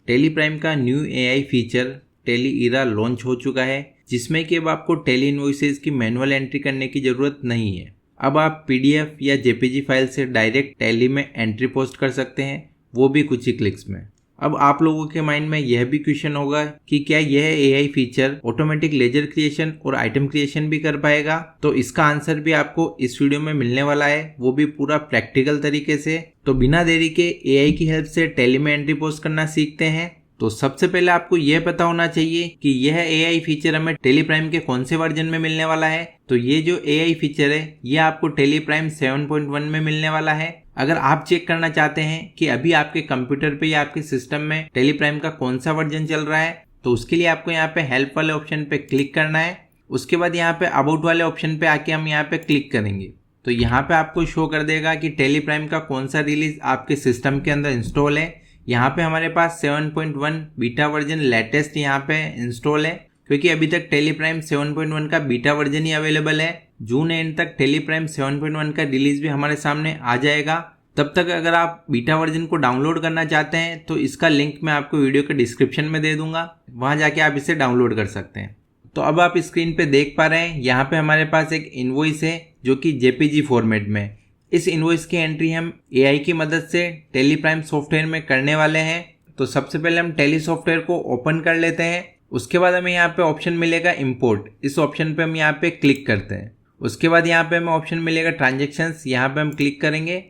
Tally Prime का new AI feature tele इरा launch हो चुका है, जिसमें कि अब आपको टेली इनवॉइसेस की मैनुअल एंट्री करने की ज़रूरत नहीं है। अब आप पीडीएफ या जेपीजी फाइल से डायरेक्ट टेली में एंट्री पोस्ट कर सकते हैं, वो भी कुछ ही क्लिक्स में। अब आप लोगों के माइंड में यह भी क्वेश्चन होगा कि क्या यह AI feature automatic laser creation और आइटम क्रिएशन भी कर पाएगा? तो इसका आंसर भी आपको इस वीडियो में मिलने वाला है, वो भी पूरा प्रैक्टिकल तरीके से। तो बिना देरी के एआई की हेल्प से टेली में एंट्री पोस्ट करना सीखते हैं। तो सबसे पहले आपको यह पता होना चाहिए कि यह एआई फीचर हमें टेली प्राइम के कौन से वर्जन में मिलने वाला है। तो ये जो एआई फीचर है ये आपको टेली प्राइम 7.1 में मिलने वाला है। अगर आप चेक करना चाहते हैं कि अभी आपके कंप्यूटर पे या आपके सिस्टम में टेली प्राइम का कौन सा वर्जन चल रहा है, तो उसके लिए आपको यहाँ पे हेल्प वाले ऑप्शन पे क्लिक करना है। उसके बाद यहाँ पे अबाउट वाले ऑप्शन पे आके हम यहाँ पे क्लिक करेंगे तो यहाँ पे आपको शो कर देगा कि टेली प्राइम का कौन सा रिलीज आपके सिस्टम के अंदर इंस्टॉल है। यहाँ पे हमारे पास 7.1 बीटा वर्जन लेटेस्ट यहाँ पे इंस्टॉल है, क्योंकि अभी तक टेली प्राइम 7.1 का बीटा वर्जन ही अवेलेबल है। जून एंड तक टेली प्राइम 7.1 का रिलीज भी हमारे सामने आ जाएगा। तब तक अगर आप बीटा वर्जन को डाउनलोड करना चाहते हैं तो इसका लिंक मैं आपको वीडियो के डिस्क्रिप्शन में दे दूंगा, वहां जाके आप इसे डाउनलोड कर सकते हैं। तो अब आप स्क्रीन पे देख पा रहे हैं यहाँ पे हमारे पास एक इनवॉइस है जो कि जेपीजी फॉर्मेट में। इस इनवॉइस की एंट्री हम एआई की मदद से टेली प्राइम सॉफ्टवेयर में करने वाले हैं। तो सबसे पहले हम टेली सॉफ्टवेयर को ओपन कर लेते हैं। उसके बाद हमें यहाँ पे ऑप्शन मिलेगा इंपोर्ट, इस ऑप्शन पे हम यहाँ पे क्लिक करते हैं। उसके बाद यहाँ पे हमें ऑप्शन मिलेगा ट्रांजेक्शन्स, यहाँ पे हम क्लिक करेंगे।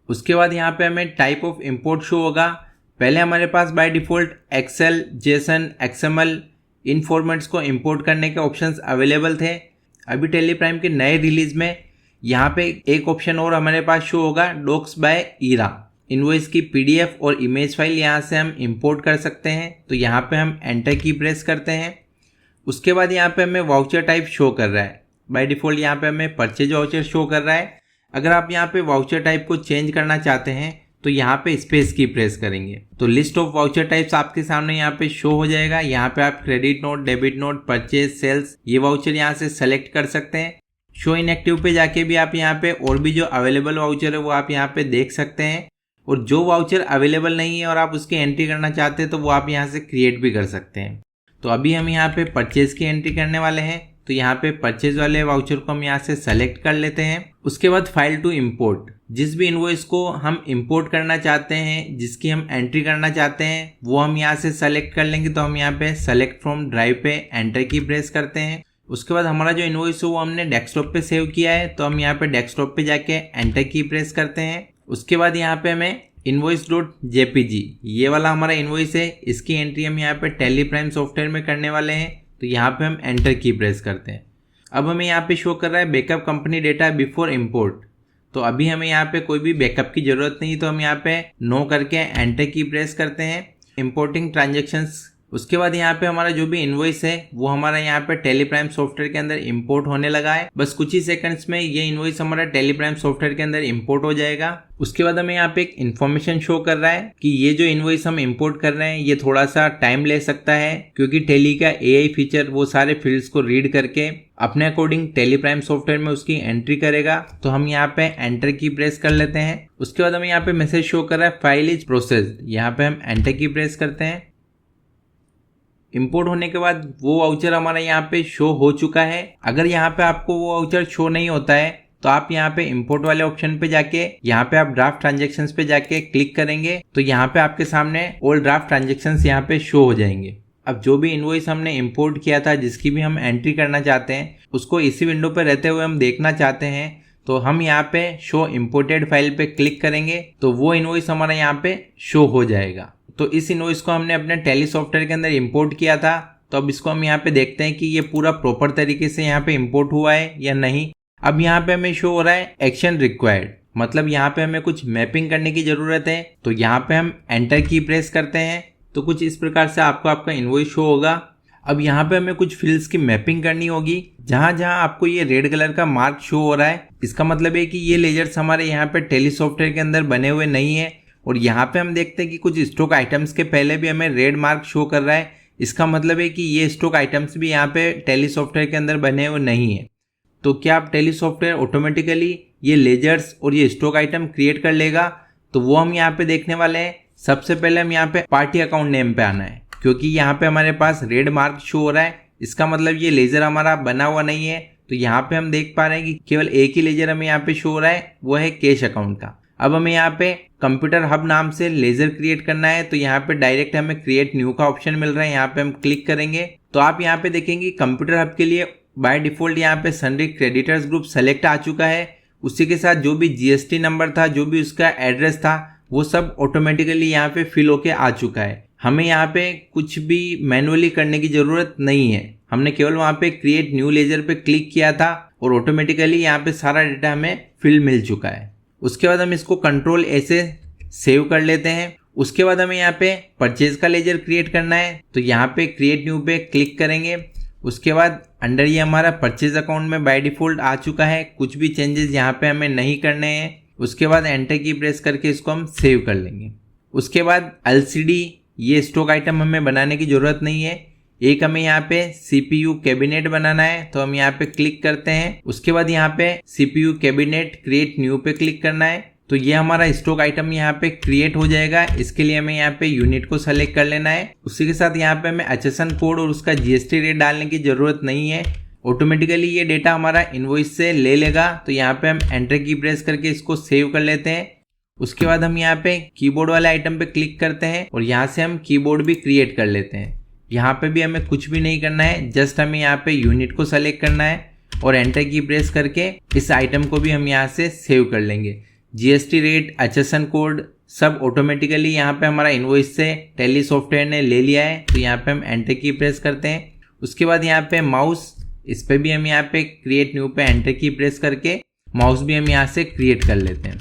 उसके बाद यहाँ पे हमें टाइप ऑफ इंपोर्ट शो होगा। पहले हमारे पास by default Excel, JSON, XML इन फॉर्मेट्स को इंपोर्ट करने के ऑप्शंस अवेलेबल थे। अभी टेली प्राइम के नए रिलीज में यहाँ पे एक ऑप्शन और हमारे पास शो होगा, डॉक्स बाय इरा। इनवॉइस की पीडीएफ और इमेज फाइल यहाँ से हम इंपोर्ट कर सकते हैं। तो यहाँ पे हम एंटर की प्रेस करते हैं। उसके बाद यहाँ पे हमें वाउचर टाइप शो कर रहा है। बाय डिफॉल्ट यहाँ पे हमें परचेज वाउचर शो कर रहा है। अगर आप यहाँ पे वाउचर टाइप को चेंज करना चाहते हैं तो यहाँ पे स्पेस की प्रेस करेंगे तो लिस्ट ऑफ वाउचर टाइप्स आपके सामने यहाँ पे शो हो जाएगा। यहाँ पे आप credit note, debit note, purchase, sales ये वाउचर यहाँ से सेलेक्ट कर सकते हैं। शो इन एक्टिव पे जाके भी आप यहाँ पे और भी जो अवेलेबल वाउचर है वो आप यहाँ पे देख सकते हैं, और जो वाउचर अवेलेबल नहीं है और आप उसकी एंट्री करना चाहते हैं तो वो आप यहाँ से क्रिएट भी कर सकते हैं। तो अभी हम यहाँ पे परचेज की एंट्री करने वाले हैं। तो यहाँ पे परचेज वाले वाउचर को हम यहाँ से सेलेक्ट कर लेते हैं। उसके बाद फाइल टू इंपोर्ट, जिस भी इनवॉइस को हम इंपोर्ट करना चाहते हैं, जिसकी हम एंट्री करना चाहते हैं, वो हम यहाँ से सेलेक्ट कर लेंगे। तो हम यहाँ पे सेलेक्ट फ्रॉम ड्राइव पे एंटर की प्रेस करते हैं। उसके बाद हमारा जो इनवॉइस है वो हमने डेस्कटॉप पे सेव किया है, तो हम यहाँ पे डेस्कटॉप पे जाके एंटर की प्रेस करते हैं। उसके बाद यहाँ पे हमें invoice.jpg ये वाला हमारा इनवॉइस है, इसकी एंट्री हम यहाँ पे टेली प्राइम सॉफ्टवेयर में करने वाले हैं। तो यहाँ पे हम एंटर की प्रेस करते हैं। अब हमें यहाँ पे शो कर रहा है backup company data before import. तो अभी हमें यहाँ पे कोई भी बैकअप की जरूरत नहीं, तो हम यहाँ पे नो करके एंटर की प्रेस करते हैं। इंपोर्टिंग ट्रांजेक्शन्स, उसके बाद यहाँ पे हमारा जो भी इनवॉइस है वो हमारा यहाँ पे टेली प्राइम सॉफ्टवेयर के अंदर इंपोर्ट होने लगा है। बस कुछ ही सेकंड्स में ये इनवॉइस हमारा टेली प्राइम सॉफ्टवेयर के अंदर इंपोर्ट हो जाएगा। उसके बाद हमें यहाँ पे एक इन्फॉर्मेशन शो कर रहा है कि ये जो इनवॉइस हम इंपोर्ट कर रहे हैं ये थोड़ा सा टाइम ले सकता है, क्योंकि टेली का एआई फीचर वो सारे फील्ड्स को रीड करके अपने अकॉर्डिंग टेली प्राइम सॉफ्टवेयर में उसकी एंट्री करेगा। तो हम यहाँ पे एंटर की प्रेस कर लेते हैं। उसके बाद हमें यहाँ पे मैसेज शो कर रहा है फाइल इज प्रोसेस्ड, यहाँ पे हम एंटर की प्रेस करते हैं। इंपोर्ट होने के बाद वो वाउचर हमारा यहाँ पे शो हो चुका है। अगर यहाँ पे आपको वो वाउचर शो नहीं होता है तो आप यहाँ पे इंपोर्ट वाले ऑप्शन पे जाके यहाँ पे आप ड्राफ्ट ट्रांजेक्शन्स पे जाके क्लिक करेंगे तो यहाँ पे आपके सामने ऑल ड्राफ्ट ट्रांजेक्शन्स यहाँ पे शो हो जाएंगे। अब जो भी इनवॉइस हमने इंपोर्ट किया था, जिसकी भी हम एंट्री करना चाहते हैं, उसको इसी विंडो पे रहते हुए हम देखना चाहते हैं, तो हम यहाँ पे शो इम्पोर्टेड फाइल पे क्लिक करेंगे तो वो इनवॉइस हमारा यहाँ पे शो हो जाएगा। तो इस इनवॉइस को हमने अपने टेली सॉफ्टवेयर के अंदर इंपोर्ट किया था। तो अब इसको हम यहाँ पे देखते हैं कि ये पूरा प्रॉपर तरीके से यहाँ पे इंपोर्ट हुआ है या नहीं। अब यहाँ पे हमें शो हो रहा है एक्शन रिक्वायर्ड, मतलब यहाँ पे हमें कुछ मैपिंग करने की जरूरत है। तो यहाँ पे हम एंटर की प्रेस करते हैं तो कुछ इस प्रकार से आपको आपका इनवॉइस शो होगा। अब यहाँ पे हमें कुछ फील्ड्स की मैपिंग करनी होगी। जहां जहां आपको ये रेड कलर का मार्क शो हो रहा है, इसका मतलब है कि ये लेजर्स हमारे यहाँ पे टेली सॉफ्टवेयर के अंदर बने हुए नहीं है। और यहाँ पे हम देखते हैं कि कुछ स्टॉक आइटम्स के पहले भी हमें रेड मार्क शो कर रहा है, इसका मतलब है कि ये स्टॉक आइटम्स भी यहाँ पे टेली सॉफ्टवेयर के अंदर बने हुए नहीं है। तो क्या आप टेली सॉफ्टवेयर ऑटोमेटिकली ये लेजर्स और ये स्टॉक आइटम क्रिएट कर लेगा? तो वो हम यहाँ पे देखने वाले हैं। सबसे पहले हम यहाँ पे पार्टी अकाउंट नेम पे आना है, क्योंकि यहाँ पे हमारे पास रेड मार्क शो हो रहा है, इसका मतलब ये लेजर हमारा बना हुआ नहीं है। तो यहाँ पे हम देख पा रहे हैं कि केवल एक ही लेजर हमें यहाँ पे शो हो रहा है, वो है कैश अकाउंट का। अब हमें यहाँ पे कंप्यूटर हब नाम से लेजर क्रिएट करना है, तो यहाँ पे डायरेक्ट हमें क्रिएट न्यू का ऑप्शन मिल रहा है, यहाँ पे हम क्लिक करेंगे तो आप यहाँ पे देखेंगे कंप्यूटर हब के लिए बाय डिफॉल्ट यहाँ पे सन्ड्री क्रेडिटर्स ग्रुप सेलेक्ट आ चुका है। उसी के साथ जो भी जीएसटी नंबर था, जो भी उसका एड्रेस था, वो सब ऑटोमेटिकली यहाँ पे फिल होके आ चुका है। हमें यहाँ पे कुछ भी मैनुअली करने की जरूरत नहीं है, हमने केवल वहाँ पे क्रिएट न्यू लेजर पे क्लिक किया था और ऑटोमेटिकली यहाँ पे सारा डेटा हमें फिल मिल चुका है। उसके बाद हम इसको कंट्रोल ए से सेव कर लेते हैं। उसके बाद हमें यहाँ पे परचेज का लेजर क्रिएट करना है, तो यहाँ पे क्रिएट न्यू पे क्लिक करेंगे। उसके बाद अंडर ये हमारा परचेज अकाउंट में बाय डिफॉल्ट आ चुका है, कुछ भी चेंजेस यहाँ पे हमें नहीं करने हैं। उसके बाद एंटर की प्रेस करके इसको हम सेव कर लेंगे। उसके बाद एलसीडी ये स्टॉक आइटम हमें बनाने की जरूरत नहीं है, एक हमें यहाँ पे सीपीयू कैबिनेट बनाना है, तो हम यहाँ पे क्लिक करते हैं। उसके बाद यहाँ पे सीपीयू कैबिनेट क्रिएट न्यू पे क्लिक करना है, तो ये हमारा स्टॉक आइटम यहाँ पे क्रिएट हो जाएगा। इसके लिए हमें यहाँ पे यूनिट को सेलेक्ट कर लेना है। उसी के साथ यहाँ पे हमें HSN कोड और उसका जीएसटी रेट डालने की जरूरत नहीं है, ऑटोमेटिकली ये डेटा हमारा इनवॉइस से ले लेगा। तो यहाँ पे हम एंटर की प्रेस करके इसको सेव कर लेते हैं। उसके बाद हम यहाँ पे कीबोर्ड वाले आइटम पे क्लिक करते हैं और यहाँ से हम कीबोर्ड भी क्रिएट कर लेते हैं। यहाँ पे भी हमें कुछ भी नहीं करना है, जस्ट हमें यहाँ पे यूनिट को सेलेक्ट करना है और एंटर की प्रेस करके इस आइटम को भी हम यहाँ से सेव कर लेंगे। जीएसटी रेट, HSN कोड सब ऑटोमेटिकली यहाँ पे हमारा इनवॉइस से टैली सॉफ्टवेयर ने ले लिया है, तो यहाँ पे हम एंटर की प्रेस करते हैं। उसके बाद यहाँ पे माउस, इस पे भी हम यहाँ पे क्रिएट न्यू पे एंटर की प्रेस करके माउस भी हम यहाँ से क्रिएट कर लेते हैं।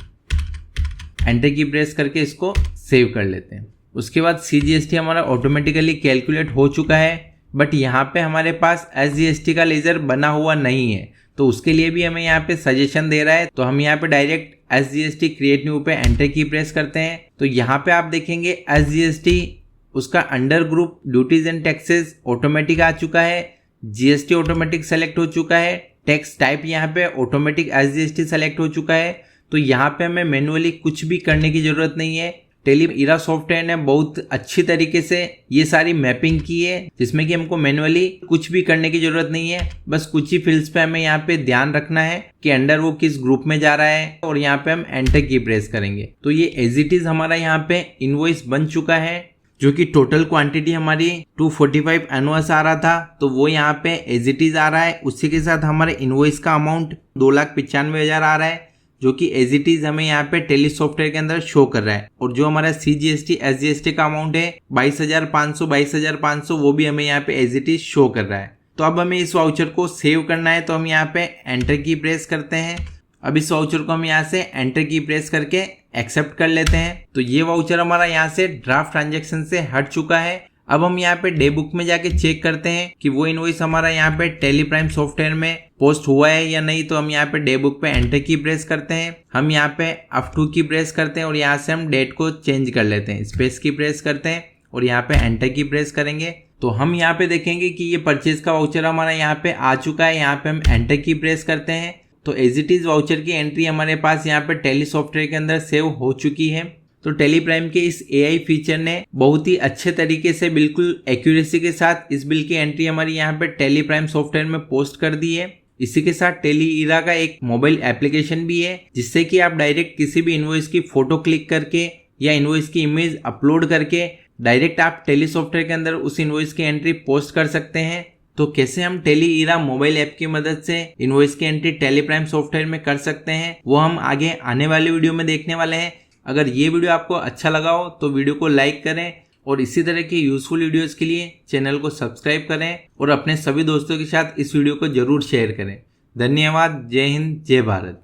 एंटर की प्रेस करके इसको सेव कर लेते हैं। उसके बाद CGST हमारा ऑटोमेटिकली कैलकुलेट हो चुका है, बट यहाँ पे हमारे पास SGST का लेजर बना हुआ नहीं है, तो उसके लिए भी हमें यहाँ पे सजेशन दे रहा है। तो हम यहाँ पे डायरेक्ट SGST क्रिएट न्यू पे एंटर की प्रेस करते हैं, तो यहाँ पे आप देखेंगे SGST उसका under group duties and taxes automatic आ चुका है, GST ऑटोमेटिक सेलेक्ट हो चुका है, टैक्स टाइप यहाँ पे ऑटोमेटिक SGST सेलेक्ट हो चुका है। तो यहाँ पे हमें मैनुअली कुछ भी करने की जरूरत नहीं है। टेली इरा सॉफ्टवेयर ने बहुत अच्छी तरीके से ये सारी मैपिंग की है, जिसमें कि हमको मैनुअली कुछ भी करने की जरूरत नहीं है। बस कुछ ही फील्ड्स पे हमें यहाँ पे ध्यान रखना है कि अंडर वो किस ग्रुप में जा रहा है, और यहाँ पे हम एंटर की प्रेस करेंगे। तो ये एज इट इज हमारा यहाँ पे इनवॉइस बन चुका है, जो कि टोटल क्वांटिटी हमारी 245 एनओएस आ रहा था, तो वो यहाँ पे एज इट इज आ रहा है। उसी के साथ हमारे इनवॉइस का अमाउंट 2,95,000 आ रहा है, जो कि एज इट इज हमें यहाँ पे टेली सॉफ्टवेयर के अंदर शो कर रहा है। और जो हमारा CGST SGST का अमाउंट है 22,500 वो भी हमें यहाँ पे एज इट इज शो कर रहा है। तो अब हमें इस वाउचर को सेव करना है, तो हम यहाँ पे एंटर की प्रेस करते हैं। अब इस वाउचर को हम यहाँ से एंटर की प्रेस करके एक्सेप्ट कर लेते हैं। तो ये वाउचर हमारा यहाँ से ड्राफ्ट ट्रांजेक्शन से हट चुका है। अब हम यहाँ पे डे बुक में जाके चेक करते हैं कि वो इनवॉइस हमारा यहाँ पे टेली प्राइम सॉफ्टवेयर में पोस्ट हुआ है या नहीं। तो हम यहाँ पे डे बुक पे एंटर की प्रेस करते हैं, हम यहाँ पे F2 की प्रेस करते हैं और यहाँ से हम डेट को चेंज कर लेते हैं, स्पेस की प्रेस करते हैं और यहाँ पे एंटर की प्रेस करेंगे। तो हम यहाँ पे देखेंगे कि ये परचेज का वाउचर हमारा यहाँ पे आ चुका है। यहाँ पे हम एंटर की प्रेस करते हैं, तो एज इट इज वाउचर की एंट्री हमारे पास यहाँ पे टेली सॉफ्टवेयर के अंदर सेव हो चुकी है। तो टेली प्राइम के इस AI फीचर ने बहुत ही अच्छे तरीके से बिल्कुल एक्यूरेसी के साथ इस बिल की एंट्री हमारी यहाँ पे टेली प्राइम सॉफ्टवेयर में पोस्ट कर दी है। इसी के साथ टेली इरा का एक मोबाइल एप्लीकेशन भी है, जिससे कि आप डायरेक्ट किसी भी इनवॉइस की फोटो क्लिक करके या इनवॉइस की इमेज अपलोड करके डायरेक्ट आप टेली सॉफ्टवेयर के अंदर उस इनवॉइस की एंट्री पोस्ट कर सकते हैं। तो कैसे हम टेली इरा मोबाइल ऐप की मदद से इनवॉइस की एंट्री टेली प्राइम सॉफ्टवेयर में कर सकते हैं, वो हम आगे आने वाली वीडियो में देखने वाले हैं। अगर ये वीडियो आपको अच्छा लगा हो तो वीडियो को लाइक करें और इसी तरह के यूजफुल वीडियोस के लिए चैनल को सब्सक्राइब करें और अपने सभी दोस्तों के साथ इस वीडियो को जरूर शेयर करें। धन्यवाद। जय हिंद, जय भारत।